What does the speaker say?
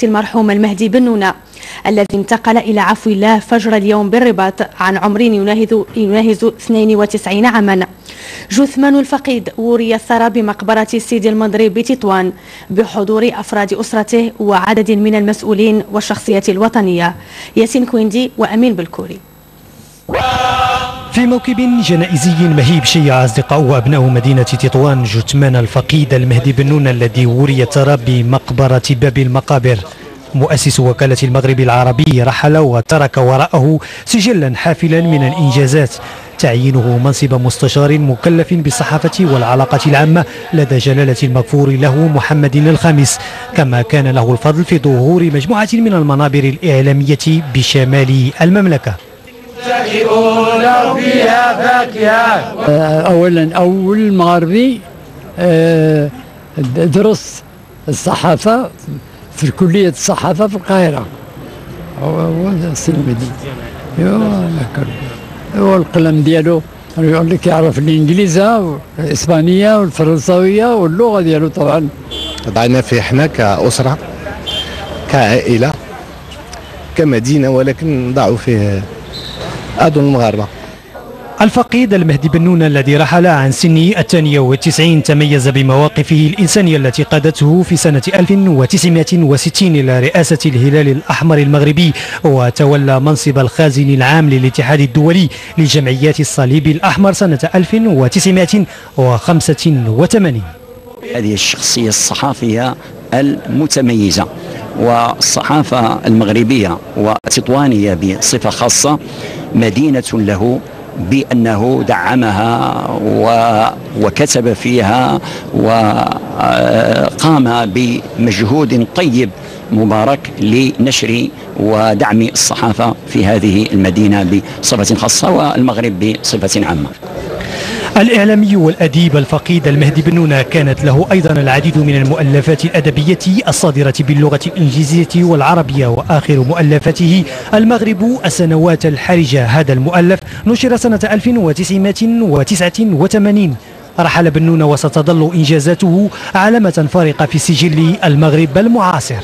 المرحوم المهدي بن نونة الذي انتقل إلى عفو الله فجر اليوم بالرباط عن عمر يناهز 92 عاما. جثمان الفقيد وري الثرى بمقبرة سيدي المنضري بتطوان بحضور أفراد أسرته وعدد من المسؤولين والشخصيات الوطنية. ياسين كويندي وأمين بالكوري. في موكب جنائزي مهيب شيع أصدقاء وأبناء مدينة تطوان جثمان الفقيد المهدي بن نونة الذي وري الثرى بمقبرة باب المقابر. مؤسس وكالة المغرب العربي رحل وترك وراءه سجلا حافلا من الإنجازات، تعيينه منصب مستشار مكلف بالصحافة والعلاقات العامة لدى جلالة المغفور له محمد الخامس، كما كان له الفضل في ظهور مجموعة من المنابر الإعلامية بشمال المملكة. أولا أول مغربي درس الصحافة في كلية الصحافة في القاهرة. هو السلمدي هو القلم ديالو يقول لك يعرف الإنجليزية والإسبانية والفرنسوية واللغة ديالو. طبعا وضعنا فيه احنا كأسرة كعائلة كمدينة، ولكن ضعوا فيه أظن المغاربة. الفقيد المهدي بن نونة الذي رحل عن سنه 92 تميز بمواقفه الإنسانية التي قادته في سنة 1960 إلى رئاسة الهلال الأحمر المغربي، وتولى منصب الخازن العام للاتحاد الدولي لجمعيات الصليب الأحمر سنة 1985. هذه الشخصية الصحافية المتميزة، والصحافة المغربية والتطوانية بصفة خاصة مدينة له بأنه دعمها وكتب فيها وقام بمجهود طيب مبارك لنشر ودعم الصحافة في هذه المدينة بصفة خاصة والمغرب بصفة عامة. الإعلامي والأديب الفقيد المهدي بن نونة كانت له أيضا العديد من المؤلفات الأدبية الصادرة باللغة الإنجليزية والعربية، وآخر مؤلفاته المغرب السنوات الحرجة. هذا المؤلف نشر سنة 1989. رحل بن نونة وستظل إنجازاته علامة فارقة في سجل المغرب المعاصر.